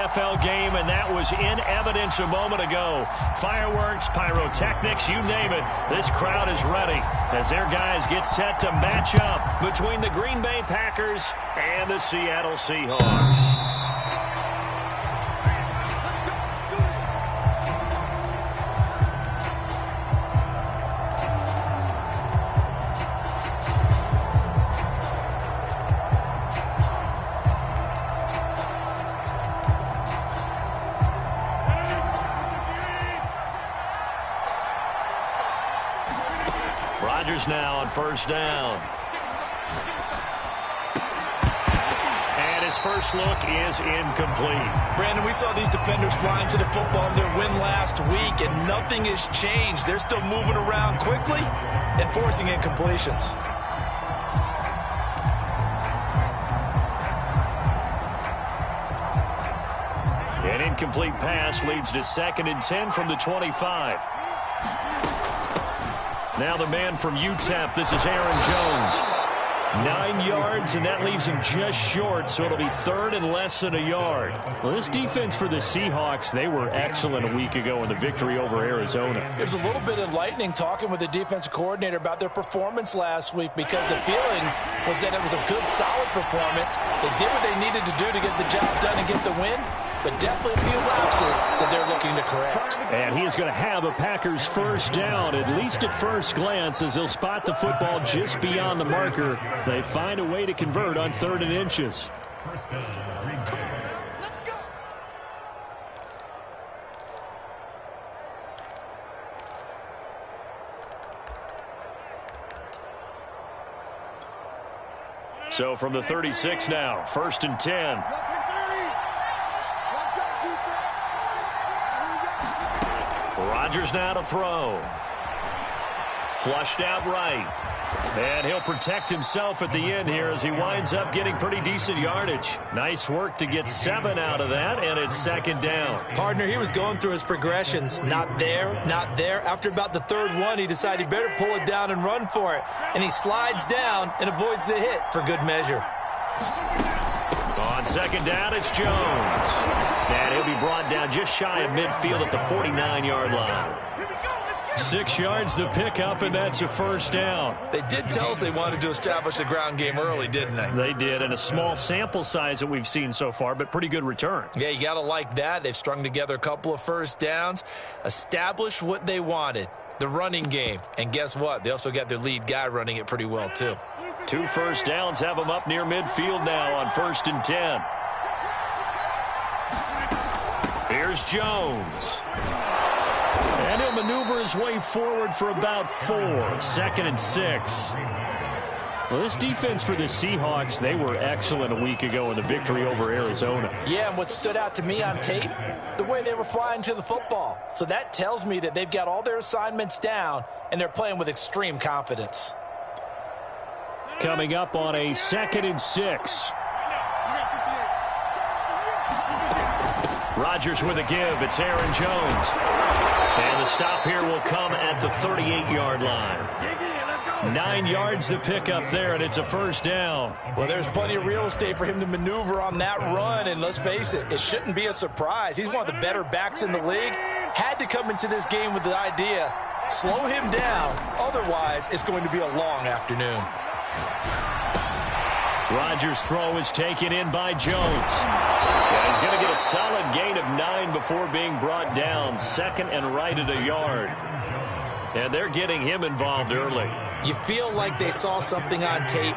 NFL game, and that was in evidence a moment ago. Fireworks, pyrotechnics, you name it. This crowd is ready as their guys get set to match up between the Green Bay Packers and the Seattle Seahawks. Rodgers now on first down. And his first look is incomplete. Brandon, we saw these defenders flying to the football in their win last week, and nothing has changed. They're still moving around quickly and forcing incompletions. An incomplete pass leads to 2nd and 10 from the 25. Now the man from UTEP, this is Aaron Jones. 9 yards, and that leaves him just short, so it'll be 3rd and less than a yard. Well, this defense for the Seahawks, they were excellent a week ago in the victory over Arizona. There's a little bit enlightening talking with the defensive coordinator about their performance last week, because the feeling was that it was a good, solid performance. They did what they needed to do to get the job done and get the win, but definitely a few lapses that they're looking to correct. And he is going to have a Packers first down, at least at first glance, as he'll spot the football just beyond the marker. They find a way to convert on 3rd and inches. So from the 36 now, 1st and 10. Rodgers now to throw. Flushed out right. And he'll protect himself at the end here as he winds up getting pretty decent yardage. Nice work to get 7 out of that, and it's 2nd down. Partner, he was going through his progressions. Not there, not there. After about the 3rd one, he decided he better pull it down and run for it. And he slides down and avoids the hit for good measure. On 2nd down, it's Jones. And he'll be brought down just shy of midfield at the 49-yard line. 6 yards the pickup, and that's a first down. They did tell us they wanted to establish the ground game early, didn't they? They did, and a small sample size that we've seen so far, but pretty good return. Yeah, you got to like that. They've strung together a couple of first downs, established what they wanted, the running game. And guess what? They also got their lead guy running it pretty well, too. 2 first downs have them up near midfield now on 1st and 10. Here's Jones. And he'll maneuver his way forward for about 4. 2nd and 6. Well, this defense for the Seahawks, they were excellent a week ago in the victory over Arizona. Yeah, and what stood out to me on tape, the way they were flying to the football. So that tells me that they've got all their assignments down, and they're playing with extreme confidence. Coming up on a 2nd and 6. Rodgers with a give. It's Aaron Jones. And the stop here will come at the 38-yard line. 9 yards to pick up there, and it's a first down. Well, there's plenty of real estate for him to maneuver on that run, and let's face it, it shouldn't be a surprise. He's one of the better backs in the league. Had to come into this game with the idea, slow him down, otherwise it's going to be a long afternoon. Rodgers' throw is taken in by Jones. And he's going to get a solid gain of 9 before being brought down. 2nd and right at a yard. And they're getting him involved early. You feel like they saw something on tape,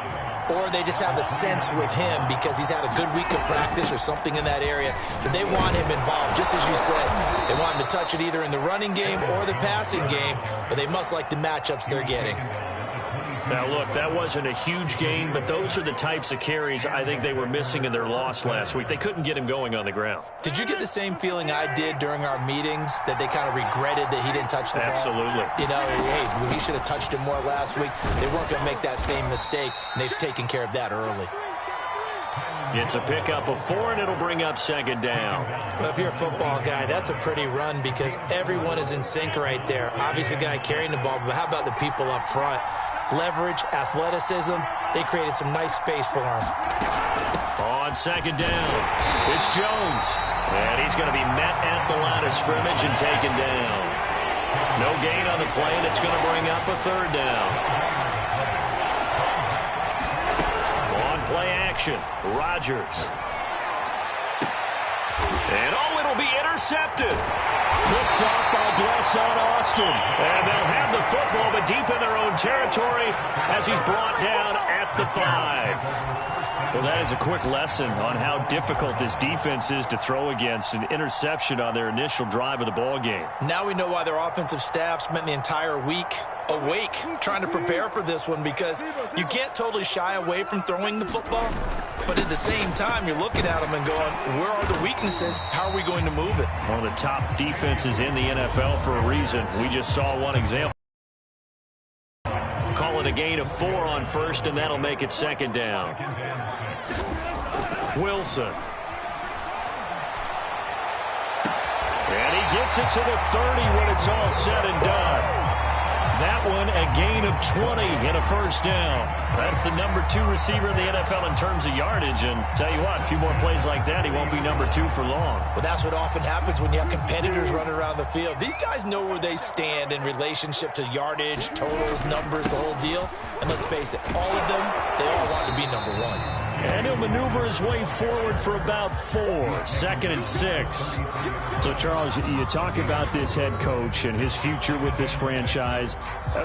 or they just have a sense with him because he's had a good week of practice or something in that area, that they want him involved, just as you said. They want him to touch it either in the running game or the passing game, but they must like the matchups they're getting. Now, look, that wasn't a huge gain, but those are the types of carries I think they were missing in their loss last week. They couldn't get him going on the ground. Did you get the same feeling I did during our meetings, that they kind of regretted that he didn't touch the ball? Absolutely. You know, hey, he should have touched it more last week. They weren't going to make that same mistake, and they've taken care of that early. It's a pickup of 4, and it'll bring up 2nd down. Well, if you're a football guy, that's a pretty run because everyone is in sync right there. Obviously, the guy carrying the ball, but how about the people up front? Leverage, athleticism, they created some nice space for him. On 2nd down, it's Jones. scrimmage and taken down. No gain on the play, and it's going to bring up a third down. On play action, Rodgers. And, it'll be intercepted. Picked off by Blesson Austin. And they'll have the football, but deep in their own territory as he's brought down at the 5. Well, that is a quick lesson on how difficult this defense is to throw against. An interception on their initial drive of the ball game. Now we know why their offensive staff spent the entire week awake trying to prepare for this one, because you can't totally shy away from throwing the football. But at the same time, you're looking at them and going, where are the weaknesses? How are we going to move it? One of the top defenses in the NFL for a reason. We just saw one example. Call it a gain of 4 on first, and that'll make it second down. Wilson. And he gets it to the 30 when it's all said and done. That one, a gain of 20 and a first down. That's the number 2 receiver in the NFL in terms of yardage. And tell you what, a few more plays like that, he won't be number 2 for long. Well, that's what often happens when you have competitors running around the field. These guys know where they stand in relationship to yardage, totals, numbers, the whole deal. And let's face it, all of them, they all want to be number 1. And he'll maneuver his way forward for about 4. Second and 6. So, Charles, you talk about this head coach and his future with this franchise.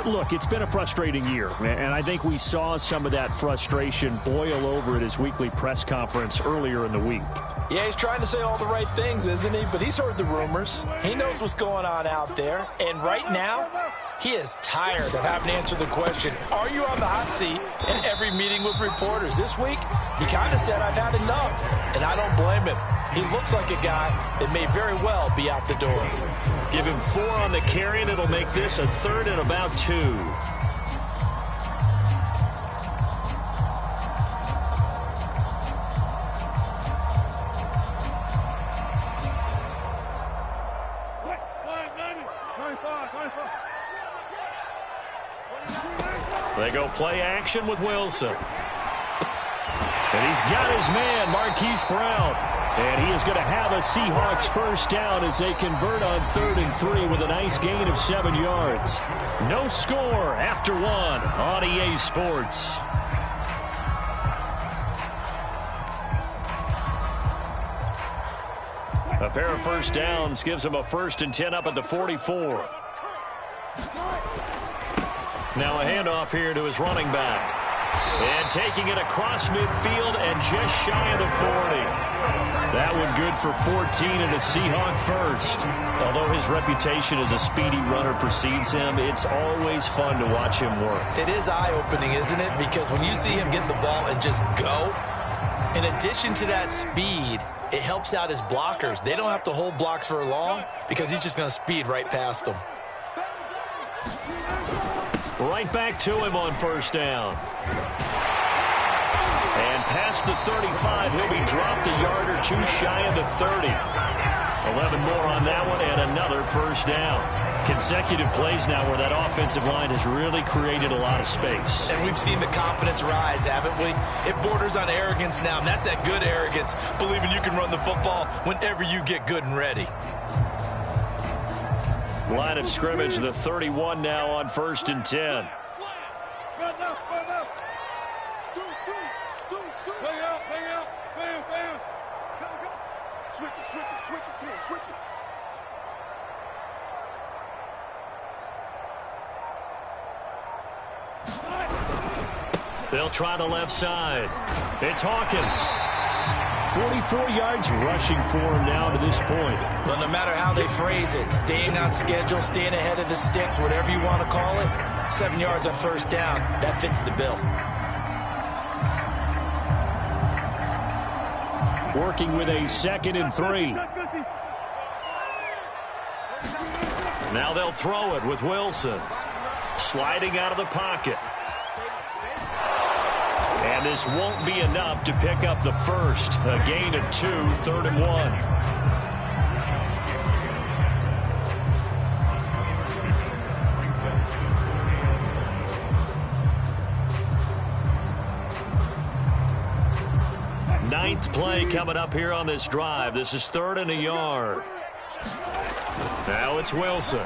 Look, it's been a frustrating year, and I think we saw some of that frustration boil over at his weekly press conference earlier in the week. Yeah, he's trying to say all the right things, isn't he? But he's heard the rumors. He knows what's going on out there. And right now, he is tired of having to answer the question, are you on the hot seat, in every meeting with reporters. This week, he kind of said, I've had enough. And I don't blame him. He looks like a guy that may very well be out the door. Give him 4 on the carry, and it'll make this a third and about 2. They go play action with Wilson. And he's got his man, Marquise Brown. And he is going to have a Seahawks first down as they convert on 3rd and 3 with a nice gain of 7 yards. No score after 1 on EA Sports. A pair of first downs gives them a 1st and 10 up at the 44. Now a handoff here to his running back. And taking it across midfield and just shy of the 40. That one good for 14 and a Seahawk first. Although his reputation as a speedy runner precedes him, it's always fun to watch him work. It is eye-opening, isn't it? Because when you see him get the ball and just go, in addition to that speed, it helps out his blockers. They don't have to hold blocks for long because he's just going to speed right past them. Right back to him on first down. And past the 35, he'll be dropped a yard or 2 shy of the 30. 11 more on that one and another first down. Consecutive plays now where that offensive line has really created a lot of space. And we've seen the confidence rise, haven't we? It borders on arrogance now, and that's that good arrogance, believing you can run the football whenever you get good and ready. Line of scrimmage, the 31 now on 1st and 10. Switch it. They'll try the left side. It's Hawkins. 44 yards rushing for him now to this point. Well, no matter how they phrase it, staying on schedule, staying ahead of the sticks, whatever you want to call it, 7 yards on first down, that fits the bill. Working with a 2nd and 3. Now they'll throw it with Wilson. Sliding out of the pocket. And this won't be enough to pick up the first. A gain of 2, 3rd and 1. Ninth play coming up here on this drive. This is 3rd and a yard. Now it's Wilson.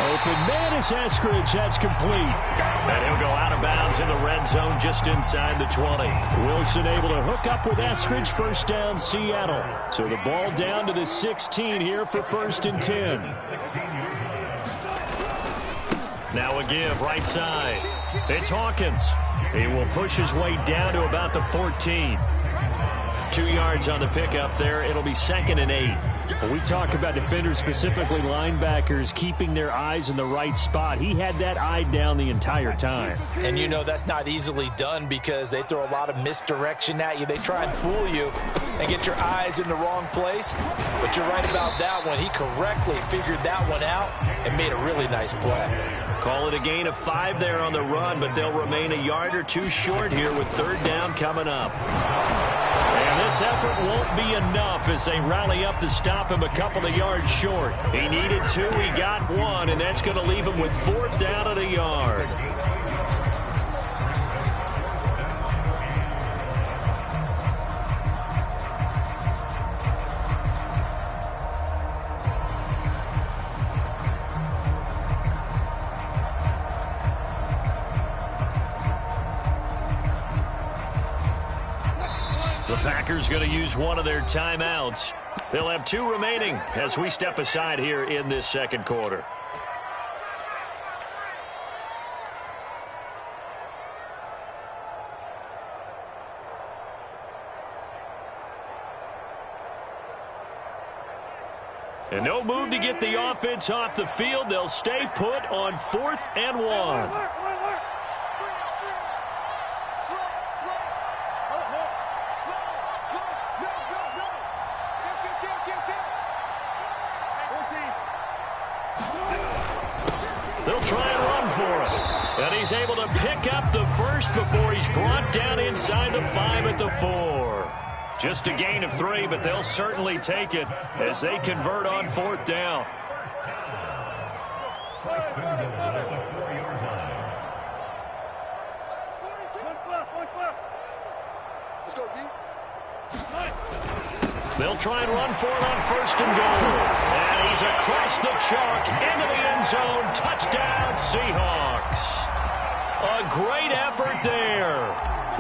Open man is Eskridge. That's complete. And he'll go out of bounds in the red zone just inside the 20. Wilson able to hook up with Eskridge. First down, Seattle. So the ball down to the 16 here for 1st and 10. Now a give right side. It's Hawkins. He will push his way down to about the 14. 2 yards on the pickup there. It'll be 2nd and 8. When we talk about defenders, specifically linebackers, keeping their eyes in the right spot, he had that eye down the entire time. And you know that's not easily done because they throw a lot of misdirection at you. They try and fool you and get your eyes in the wrong place. But you're right about that one. He correctly figured that one out and made a really nice play. Call it a gain of 5 there on the run, but they'll remain a yard or 2 short here with 3rd down coming up. And this effort won't be enough as they rally up to stop him a couple of yards short. He needed 2, he got 1, and that's going to leave him with 4th down at a yard. The Packers going to use one of their timeouts. They'll have 2 remaining as we step aside here in this 2nd quarter. And no move to get the offense off the field. They'll stay put on 4th and 1. They'll try and run for it. And he's able to pick up the first before he's brought down inside the 5 at the 4. Just a gain of 3, but they'll certainly take it as they convert on 4th down. Let's go, D. They'll try and run for it on 1st and goal. And he's across the chalk into the end zone. Touchdown, Seahawks. A great effort there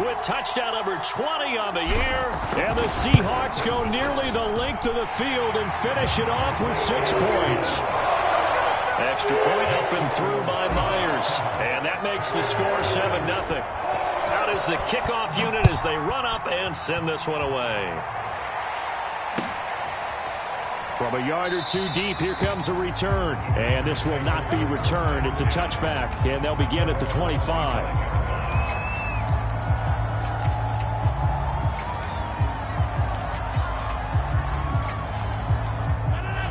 with touchdown number 20 on the year. And the Seahawks go nearly the length of the field and finish it off with 6 points. Extra point up and through by Myers. And that makes the score 7-0. Out is the kickoff unit as they run up and send this one away. From a yard or 2 deep, here comes a return. And this will not be returned. It's a touchback, and they'll begin at the 25.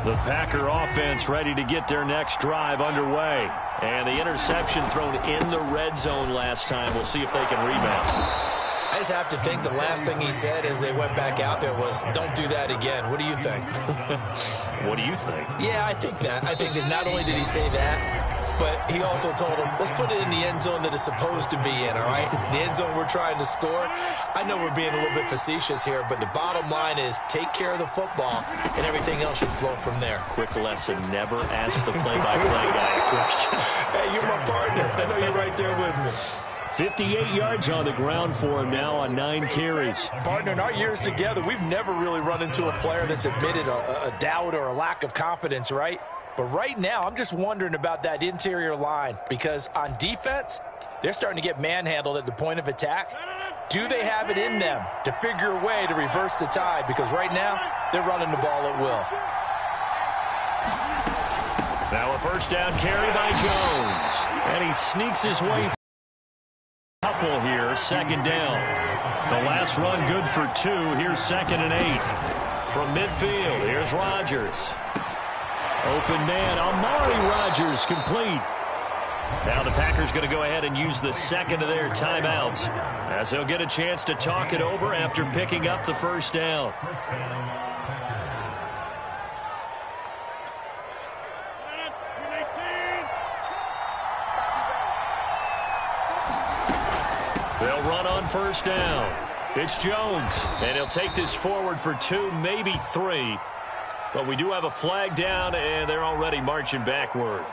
The Packer offense ready to get their next drive underway. And the interception thrown in the red zone last time. We'll see if they can rebound. I just have to think the last thing he said as they went back out there was, don't do that again. What do you think? What do you think? Yeah, I think that. I think that not only did he say that, but he also told him, let's put it in the end zone that it's supposed to be in, all right? The end zone we're trying to score. I know we're being a little bit facetious here, but the bottom line is take care of the football, and everything else should flow from there. Quick lesson, never ask the play-by-play guy a question. Hey, you're my partner. I know you're right there with me. 58 yards on the ground for him now on 9 carries. Partner, in our years together, we've never really run into a player that's admitted a doubt or a lack of confidence, right? But right now, I'm just wondering about that interior line because on defense, they're starting to get manhandled at the point of attack. Do they have it in them to figure a way to reverse the tide? Because right now, they're running the ball at will. Now a first down carry by Jones. And he sneaks his way couple here, 2nd down. The last run good for 2. Here's 2nd and 8. From midfield, here's Rodgers. Open man, Amari Rodgers, complete. Now the Packers going to go ahead and use the 2nd of their timeouts as they'll get a chance to talk it over after picking up the first down. They'll run on first down. It's Jones, and he'll take this forward for 2, maybe 3. But we do have a flag down, and they're already marching backward.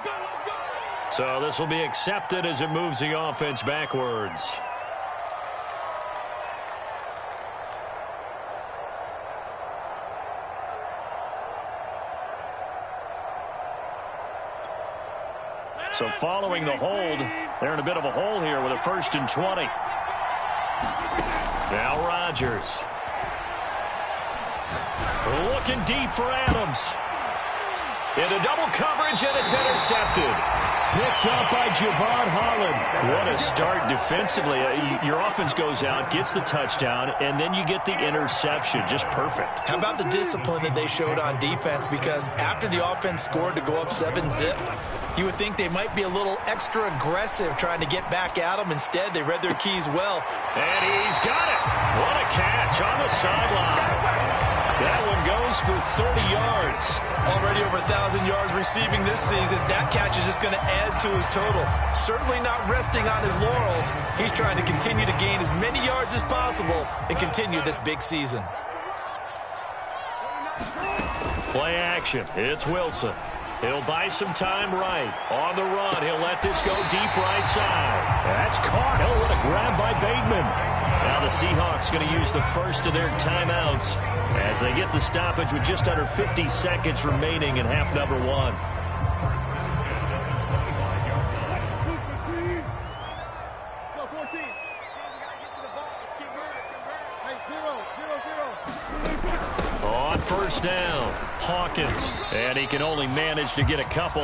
So this will be accepted as it moves the offense backwards. So following the hold, they're in a bit of a hole here with a 1st and 20. Now Rodgers. Looking deep for Adams. Into double coverage, and it's intercepted. Picked up by Javon Holland. What a start defensively. Your offense goes out, gets the touchdown, and then you get the interception. Just perfect. How about the discipline that they showed on defense? Because after the offense scored to go up 7-zip, you would think they might be a little extra aggressive trying to get back at them. Instead, they read their keys well. And he's got it. What a catch on the sideline. That one goes for 30 yards. Already over 1,000 yards receiving this season. That catch is just going to add to his total. Certainly not resting on his laurels. He's trying to continue to gain as many yards as possible and continue this big season. Play action. It's Wilson. He'll buy some time right. On the run, he'll let this go deep right side. That's caught. Oh, what a grab by Bateman. Now the Seahawks going to use the first of their timeouts as they get the stoppage with just under 50 seconds remaining in half number 1. On first down, Hawkins, and he can only manage to get a couple.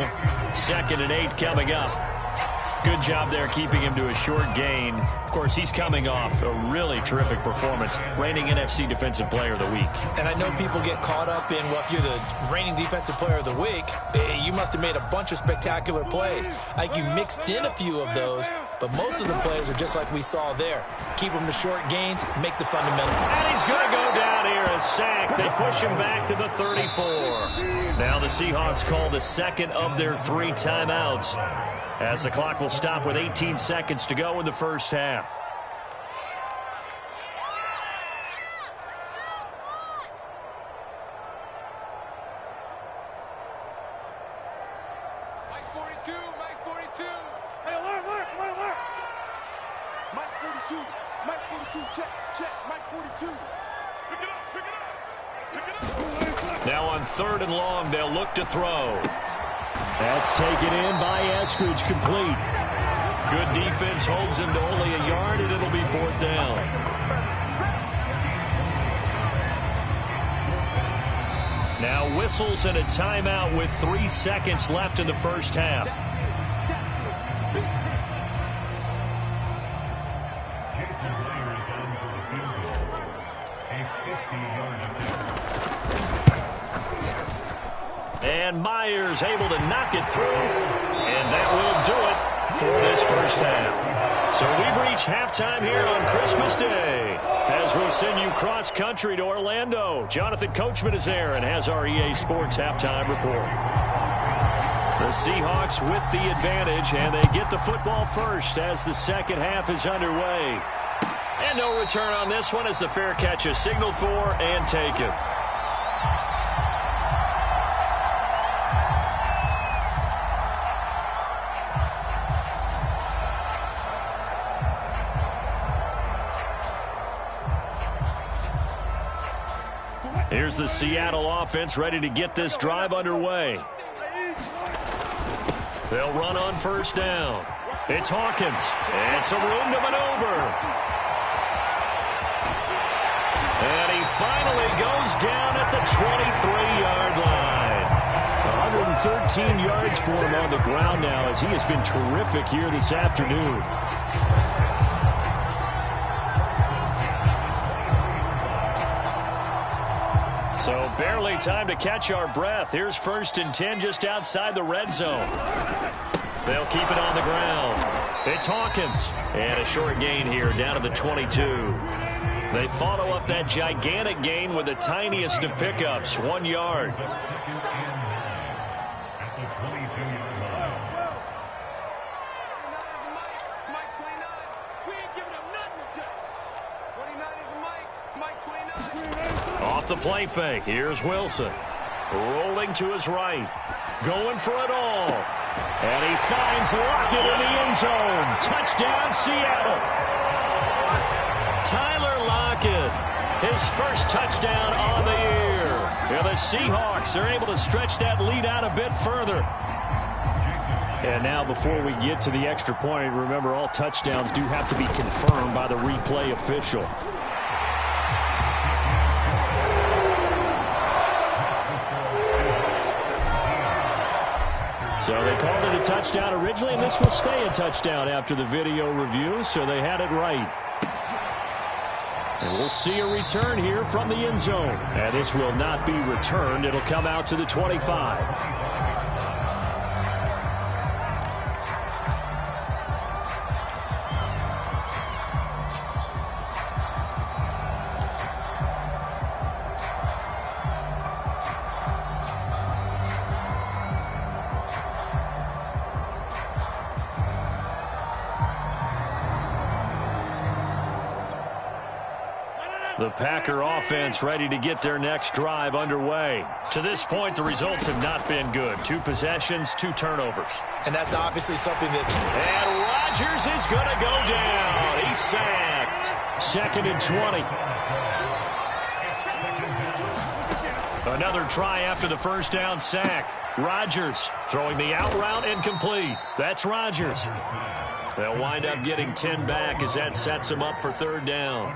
2nd and 8 coming up. Good job there keeping him to a short gain. Of course, he's coming off a really terrific performance, reigning NFC Defensive Player of the Week. And I know people get caught up in, well, if you're the reigning Defensive Player of the Week, you must have made a bunch of spectacular plays. Like you mixed in a few of those, but most of the plays are just like we saw there. Keep them to short gains, make the fundamental. And he's going to go down here, a sack. They push him back to the 34. Now the Seahawks call the 2nd of their 3 timeouts, as the clock will stop with 18 seconds to go in the first half. Mike 42, Mike 42. Hey, alert. Mike 42, Mike 42, check, Mike 42. Pick it up. Now on 3rd and long, they'll look to throw. That's taken in by Eskridge, complete. Good defense holds him to only a yard, and it'll be 4th down. Now whistles and a timeout with 3 seconds left in the first half. And Myers able to knock it through. And that will do it for this first half. So we've reached halftime here on Christmas Day as we send you cross-country to Orlando. Jonathan Coachman is there and has our EA Sports halftime report. The Seahawks with the advantage, and they get the football first as the second half is underway. And no return on this one as the fair catch is signaled for and taken. Here's the Seattle offense ready to get this drive underway. They'll run on first down. It's Hawkins. And some room to maneuver. And he finally goes down at the 23-yard line. 113 yards for him on the ground now as he has been terrific here this afternoon. So barely time to catch our breath. Here's 1st and 10 just outside the red zone. They'll keep it on the ground. It's Hawkins. And a short gain here down to the 22. They follow up that gigantic gain with the tiniest of pickups, 1 yard. Mike 29. We ain't giving up nothing with that. 29 is a Mike. off the play fake. Here's Wilson. Rolling to his right. Going for it all. And he finds Lockett in the end zone. Touchdown, Seattle. Tyler Lockett, his first touchdown on the year. And the Seahawks are able to stretch that lead out a bit further. And now before we get to the extra point, remember all touchdowns do have to be confirmed by the replay official. So they called it a touchdown originally, and this will stay a touchdown after the video review, so they had it right. And we'll see a return here from the end zone. And this will not be returned. It'll come out to the 25. The Packer offense ready to get their next drive underway. To this point, the results have not been good. 2 possessions, 2 turnovers. And that's obviously something that... And Rodgers is going to go down. He's sacked. 2nd and 20. Another try after the first down sack. Rodgers throwing the out route incomplete. That's Rodgers. They'll wind up getting 10 back as that sets them up for 3rd down.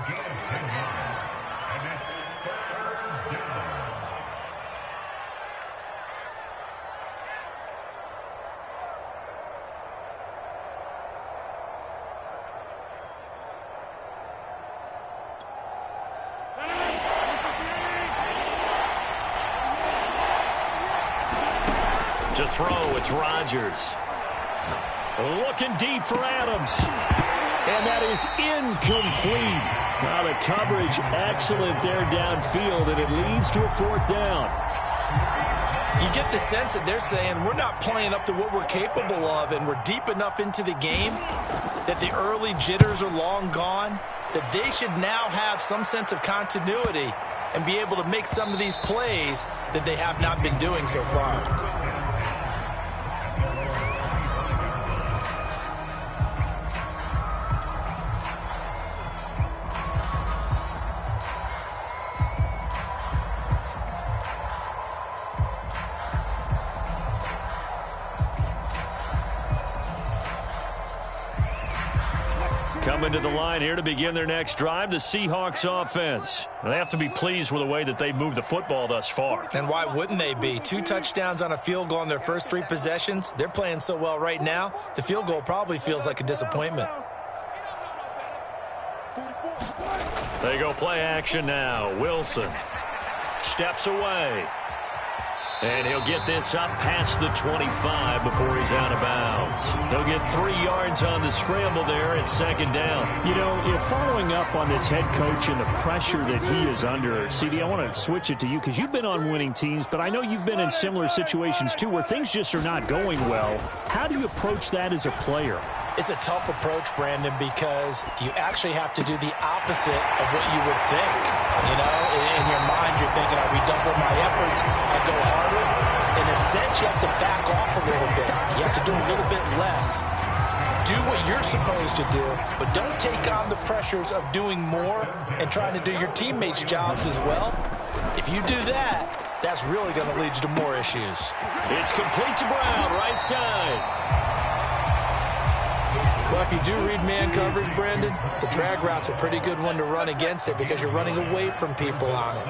To throw, it's Rodgers. Looking deep for Adams. And that is incomplete. Now the coverage excellent there downfield, and it leads to a 4th down. You get the sense that they're saying we're not playing up to what we're capable of, and we're deep enough into the game that the early jitters are long gone, that they should now have some sense of continuity and be able to make some of these plays that they have not been doing so far. Coming to the line here to begin their next drive, the Seahawks offense. They have to be pleased with the way that they've moved the football thus far. And why wouldn't they be? 2 touchdowns on a field goal in their first 3 possessions. They're playing so well right now, the field goal probably feels like a disappointment. They go play action now. Wilson steps away. And he'll get this up past the 25 before he's out of bounds. He'll get 3 yards on the scramble there at 2nd down. You know, following up on this head coach and the pressure that he is under, CD, I want to switch it to you because you've been on winning teams, but I know you've been in similar situations too where things just are not going well. How do you approach that as a player? It's a tough approach, Brandon, because you actually have to do the opposite of what you would think. You know, in your mind, you're thinking, I redouble my efforts, I go harder. In a sense, you have to back off a little bit. You have to do a little bit less. Do what you're supposed to do, but don't take on the pressures of doing more and trying to do your teammates' jobs as well. If you do that, that's really going to lead you to more issues. It's complete to Brown, right side. Well, if you do read man coverage, Brandon, the drag route's a pretty good one to run against it because you're running away from people on it.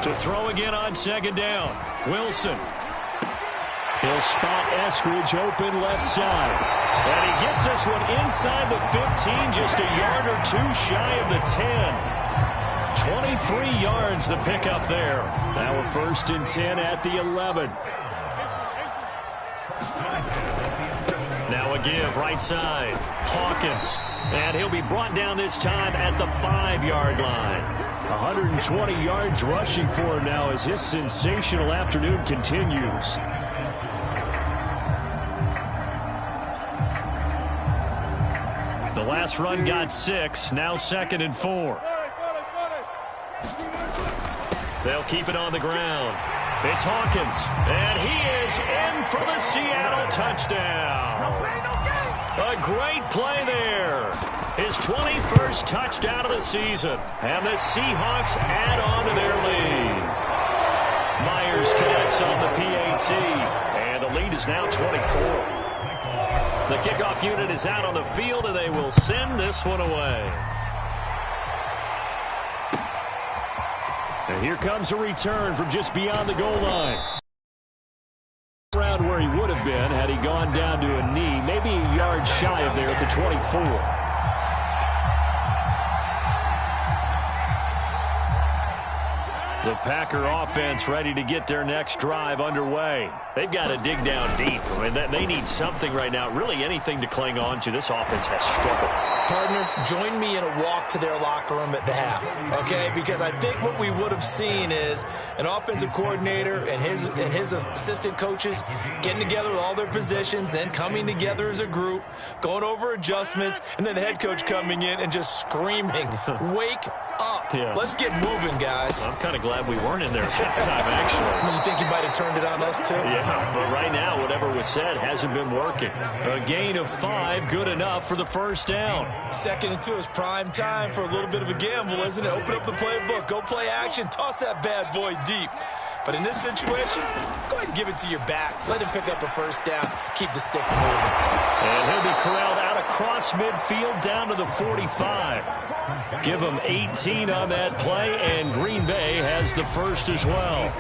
To throw again on 2nd down. Wilson. He'll spot Eskridge open left side. And he gets this one inside the 15, just a yard or 2 shy of the 10. 23 yards the pickup there. Now a 1st and 10 at the 11. Now a give right side. Hawkins. And he'll be brought down this time at the 5-yard line. 120 yards rushing for him now as his sensational afternoon continues. The last last run got 6. Now 2nd and 4. They'll keep it on the ground. It's Hawkins, and he is in for the Seattle touchdown. A great play there. His 21st touchdown of the season, and the Seahawks add on to their lead. Myers connects on the PAT, and the lead is now 24. The kickoff unit is out on the field, and they will send this one away. And here comes a return from just beyond the goal line. Around where he would have been had he gone down to a knee, maybe a yard shy of there at the 24. The Packer offense ready to get their next drive underway. They've got to dig down deep. I mean, they need something right now, really anything to cling on to. This offense has struggled. Partner, join me in a walk to their locker room at the half, okay? Because I think what we would have seen is an offensive coordinator and his assistant coaches getting together with all their positions, then coming together as a group, going over adjustments, and then the head coach coming in and just screaming, wake up. Yeah. Let's get moving, guys. I'm kind of glad we weren't in there at halftime, actually. You think you might have turned it on us, too? Yeah, but right now, whatever was said hasn't been working. A gain of 5, good enough for the first down. 2nd and 2 is prime time for a little bit of a gamble, isn't it? Open up the playbook, go play action, toss that bad boy deep. But in this situation, go ahead and give it to your back. Let him pick up a first down. Keep the sticks moving. And he'll be corralled out across midfield down to the 45. Give him 18 on that play, and Green Bay has the first as well.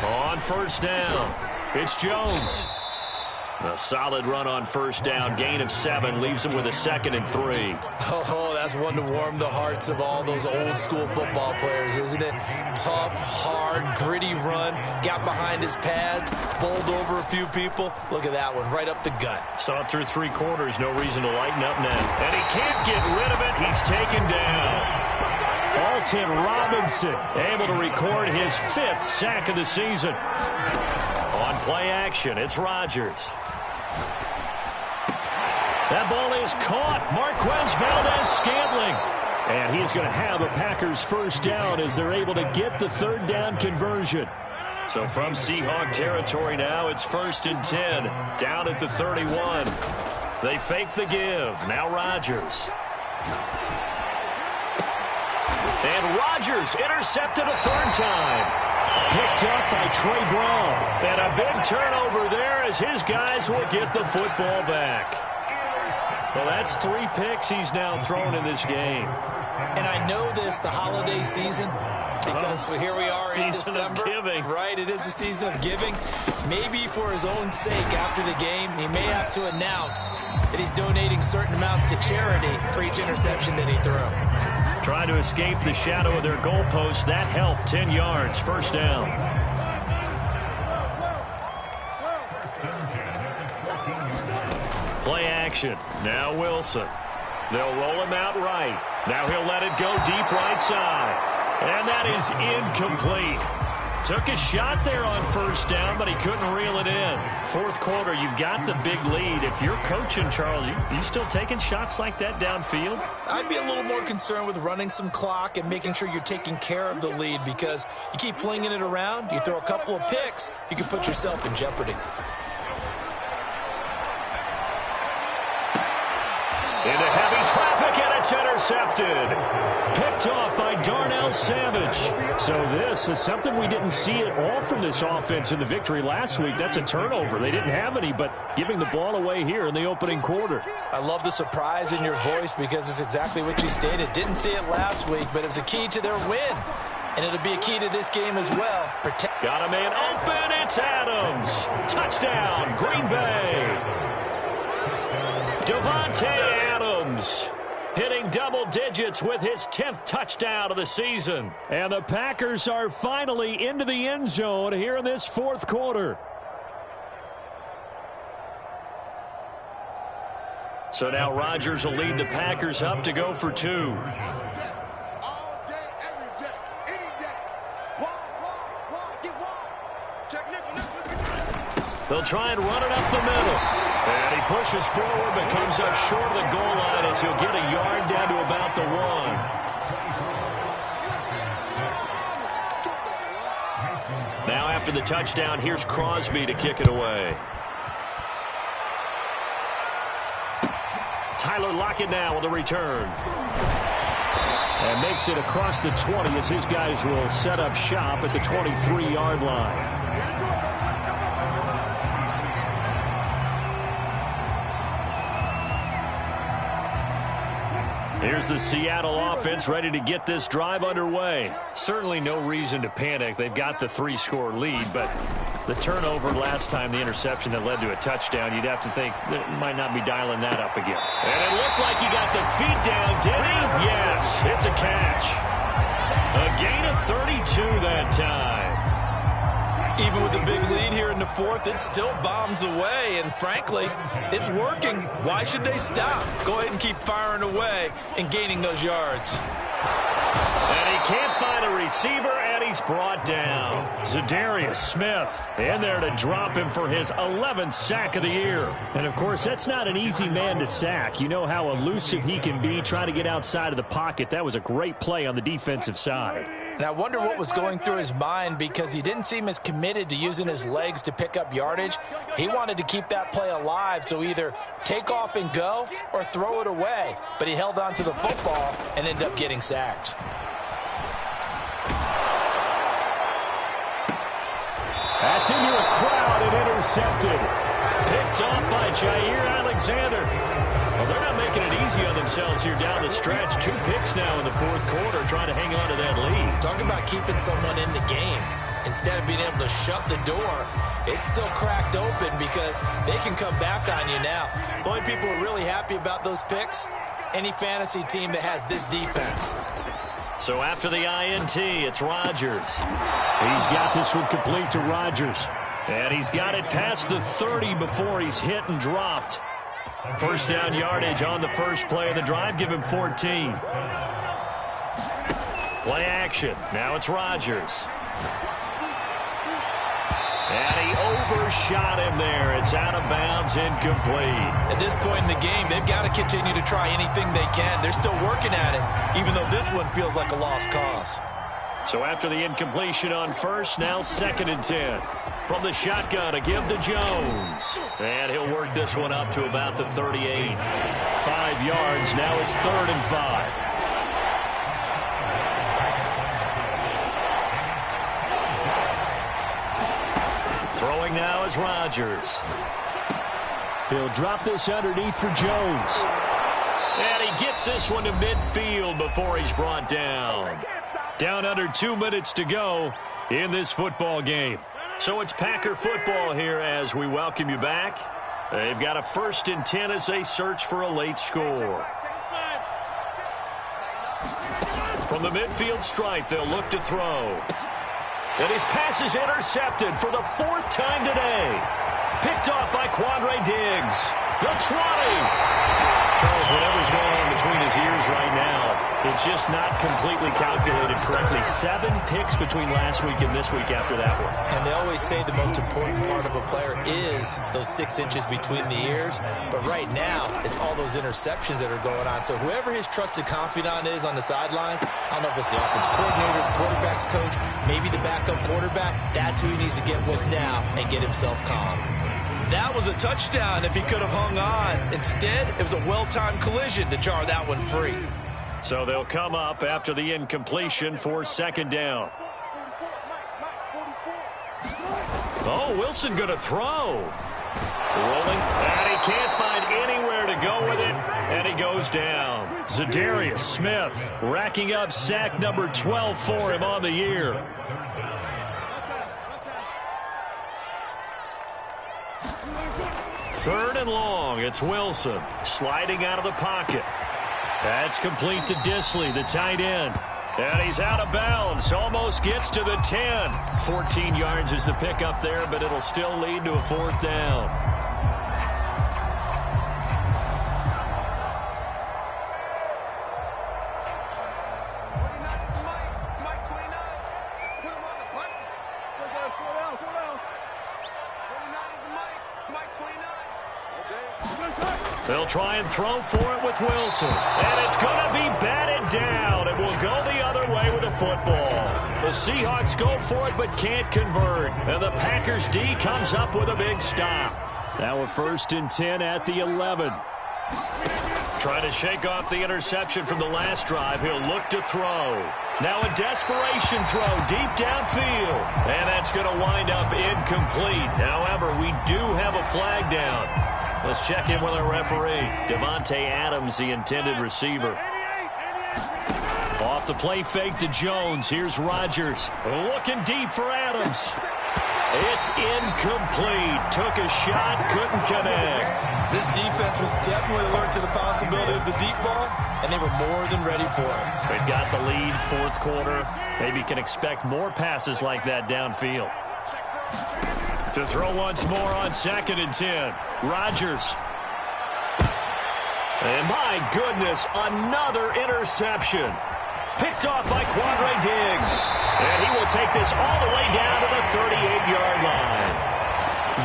On first down, it's Jones. A solid run on first down, gain of 7, leaves him with a 2nd and 3. Oh, that's one to warm the hearts of all those old school football players, isn't it? Tough, hard, gritty run, got behind his pads, bowled over a few people. Look at that one, right up the gut. Saw it through 3 quarters, no reason to lighten up now. And he can't get rid of it, he's taken down. Alton Robinson able to record his 5th sack of the season. On play action, it's Rodgers. That ball is caught. Marquez Valdez-Scantling. And he's going to have a Packers first down as they're able to get the 3rd down conversion. So from Seahawk territory now, it's 1st and 10. Down at the 31. They fake the give. Now Rodgers. And Rodgers intercepted a 3rd time. Picked up by Trey Brown. And a big turnover there as his guys will get the football back. Well, that's 3 picks he's now thrown in this game. And I know this, the holiday season, because here we are in December. Season of giving. Right, it is the season of giving. Maybe for his own sake after the game, he may have to announce that he's donating certain amounts to charity for each interception that he threw. Trying to escape the shadow of their goalpost. That helped. 10 yards. First down. Play action. Now Wilson. They'll roll him out right. Now he'll let it go deep right side. And that is incomplete. Took a shot there on first down, but he couldn't reel it in. 4th quarter, you've got the big lead. If you're coaching, Charles, you still taking shots like that downfield? I'd be a little more concerned with running some clock and making sure you're taking care of the lead, because you keep flinging it around, you throw a couple of picks, you can put yourself in jeopardy. Into heavy traffic, and it's intercepted. Picked off by Darnell Savage. So this is something we didn't see at all from this offense in the victory last week. That's a turnover. They didn't have any, but giving the ball away here in the opening quarter. I love the surprise in your voice, because it's exactly what you stated. Didn't see it last week, but it's a key to their win. And it'll be a key to this game as well. Got a man open. It's Adams. Touchdown, Green Bay. Devontae Adams hitting double digits with his 10th touchdown of the season. And the Packers are finally into the end zone here in this 4th quarter. So now Rodgers will lead the Packers up to go for 2. All day, every day, any day. Why? They'll try and run it up the middle. And he pushes forward but comes up short of the goal line as he'll get a yard down to about the 1. Now after the touchdown, here's Crosby to kick it away. Tyler Lockett now with a return. And makes it across the 20 as his guys will set up shop at the 23-yard line. Here's the Seattle offense ready to get this drive underway. Certainly no reason to panic. They've got the 3-score lead, but the turnover last time, the interception that led to a touchdown, you'd have to think that might not be dialing that up again. And it looked like he got the feet down, did he? Yes, it's a catch. A gain of 32 that time. Even with a big lead here in the fourth, it still bombs away, and frankly, it's working. Why should they stop? Go ahead and keep firing away and gaining those yards. And he can't find a receiver, and he's brought down. Zadarius Smith in there to drop him for his 11th sack of the year. And, of course, that's not an easy man to sack. You know how elusive he can be trying to get outside of the pocket. That was a great play on the defensive side. And I wonder what was going through his mind, because he didn't seem as committed to using his legs to pick up yardage. He wanted to keep that play alive, so either take off and go or throw it away. But he held on to the football and ended up getting sacked. That's into a crowd and intercepted. Picked off by Jair Alexander. Well, they're not making it easy on themselves here down the stretch. 2 picks now in the fourth quarter, trying to hang on to that lead. Talking about keeping someone in the game. Instead of being able to shut the door, it's still cracked open because they can come back on you now. The only people who are really happy about those picks, any fantasy team that has this defense. So after the INT, it's Rodgers. He's got this one complete to Rodgers. And he's got it past the 30 before he's hit and dropped. First down yardage on the first play of the drive. Give him 14. Play action. Now it's Rodgers. And he overshot him there. It's out of bounds, incomplete. At this point in the game, they've got to continue to try anything they can. They're still working at it, even though this one feels like a lost cause. So after the incompletion on first, now 2nd and 10. From the shotgun, a give to Jones. And he'll work this one up to about the 38. 5 yards, now it's 3rd and 5. Throwing now is Rodgers. He'll drop this underneath for Jones. And he gets this one to midfield before he's brought down. Down under 2 minutes to go in this football game. So it's Packer football here as we welcome you back. They've got a 1st and 10 as they search for a late score. From the midfield stripe, they'll look to throw. And his pass is intercepted for the 4th time today. Picked off by Quandre Diggs. The 20. Charles, whatever's going on between his ears right now, it's just not completely calculated correctly. 7 picks between last week and this week after that one. And they always say the most important part of a player is those 6 inches between the ears. But right now, it's all those interceptions that are going on. So whoever his trusted confidant is on the sidelines, I don't know if it's the offense coordinator, the quarterback's coach, maybe the backup quarterback, that's who he needs to get with now and get himself calm. That was a touchdown if he could have hung on. Instead, it was a well-timed collision to jar that one free. So they'll come up after the incompletion for 2nd down. Oh, Wilson going to throw. Rolling, and he can't find anywhere to go with it, and he goes down. Zadarius Smith racking up sack number 12 for him on the year. Third and long, it's Wilson sliding out of the pocket. That's complete to Disley, the tight end. And he's out of bounds, almost gets to the 10. 14 yards is the pickup there, but it'll still lead to a 4th down. They'll try and throw for it with Wilson. And it's going to be batted down. It will go the other way with the football. The Seahawks go for it but can't convert. And the Packers D comes up with a big stop. Now a 1st and 10 at the 11. Trying to shake off the interception from the last drive. He'll look to throw. Now a desperation throw deep downfield. And that's going to wind up incomplete. However, we do have a flag down. Let's check in with our referee. Devontae Adams, the intended receiver. Off the play fake to Jones. Here's Rodgers. Looking deep for Adams. It's incomplete. Took a shot, couldn't connect. This defense was definitely alert to the possibility of the deep ball, and they were more than ready for it. They've got the lead, 4th quarter. Maybe can expect more passes like that downfield. To throw once more on 2nd and 10. Rodgers. And my goodness, another interception. Picked off by Quandre Diggs. And he will take this all the way down to the 38-yard line.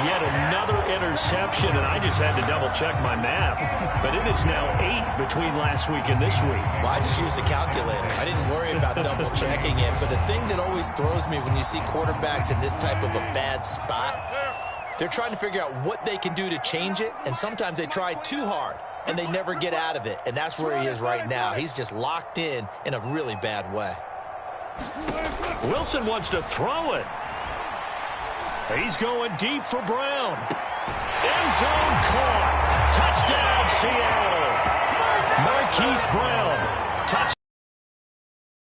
Yet another interception, and I just had to double-check my math. But it is now 8 between last week and this week. Well, I just used a calculator. I didn't worry about double-checking it. But the thing that always throws me when you see quarterbacks in this type of a bad spot, they're trying to figure out what they can do to change it, and sometimes they try too hard, and they never get out of it. And that's where he is right now. He's just locked in a really bad way. Wilson wants to throw it. He's going deep for Brown. End zone caught. Touchdown, Seattle. Marquise Brown. Touchdown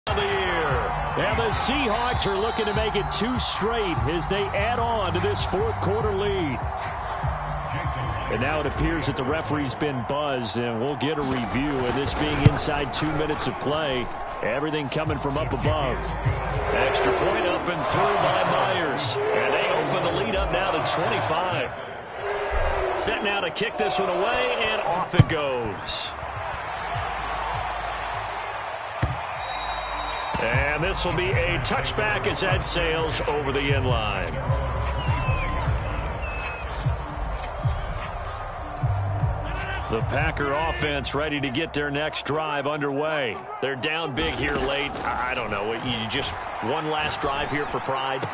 of the year. And the Seahawks are looking to make it 2 straight as they add on to this 4th quarter lead. And now it appears that the referee's been buzzed, and we'll get a review of this being inside 2 minutes of play. Everything coming from up above. Extra point up and through by Myers. And they open the lead up now to 25. Set now to kick this one away, and off it goes. And this will be a touchback as that sails over the end line. The Packer offense ready to get their next drive underway. They're down big here late. I don't know. You just one last drive here for pride?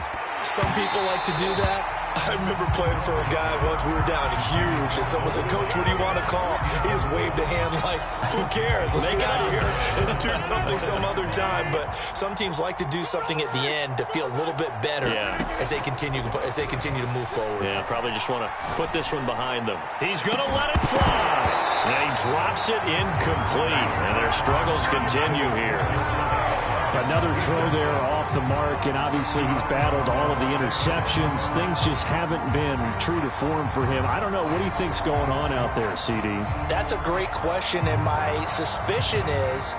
Some people like to do that. I remember playing for a guy once. We were down huge, and someone said, "Coach, what do you want to call?" He just waved a hand like, "Who cares? Let's get out of here and do something some other time." But some teams like to do something at the end to feel a little bit better as they continue to move forward. Yeah, probably just want to put this one behind them. He's going to let it fly. And he drops it incomplete, and their struggles continue here. Another throw there off the mark, and obviously he's battled all of the interceptions. Things just haven't been true to form for him. I don't know. What do you think's going on out there, CD? That's a great question, and my suspicion is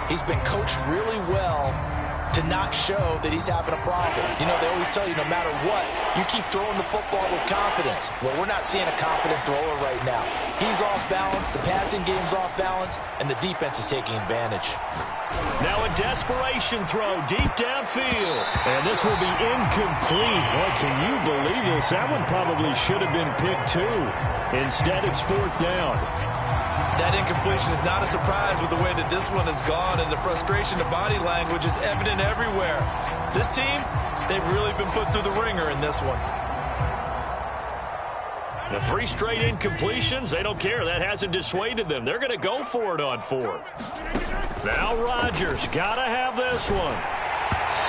he's been coached really well to not show that he's having a problem. You know, they always tell you no matter what, you keep throwing the football with confidence. Well, we're not seeing a confident thrower right now. He's off balance, the passing game's off balance, and the defense is taking advantage. Now a desperation throw deep downfield. And this will be incomplete. Boy, can you believe this? That one probably should have been picked too. Instead, it's 4th down. That incompletion is not a surprise with the way that this one has gone, and the frustration, the body language is evident everywhere. This team, they've really been put through the ringer in this one. The 3 straight incompletions, they don't care. That hasn't dissuaded them. They're going to go for it on 4th. Now Rodgers, got to have this one.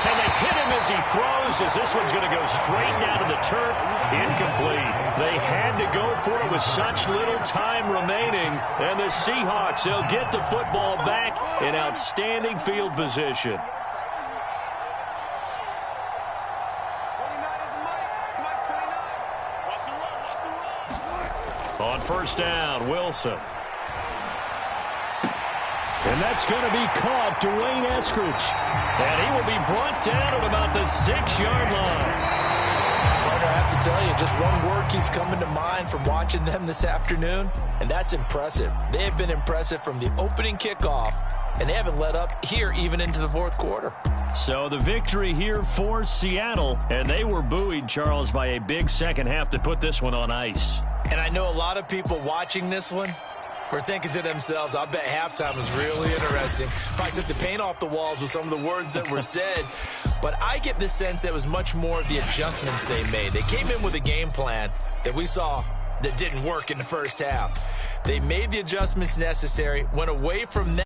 And they hit him as he throws, as this one's going to go straight down to the turf. Incomplete. They had to go for it with such little time remaining. And the Seahawks, they'll get the football back in outstanding field position. On 1st down, Wilson. And that's going to be caught, Dwayne Eskridge. And he will be brought down at about the 6-yard line. Partner, I have to tell you, just one word keeps coming to mind from watching them this afternoon, and that's impressive. They have been impressive from the opening kickoff, and they haven't let up here even into the 4th quarter. So the victory here for Seattle, and they were buoyed, Charles, by a big second half to put this one on ice. And I know a lot of people watching this one were thinking to themselves, I bet halftime was really interesting. Probably took the paint off the walls with some of the words that were said. But I get the sense that it was much more of the adjustments they made. They came in with a game plan that we saw that didn't work in the first half. They made the adjustments necessary, went away from that.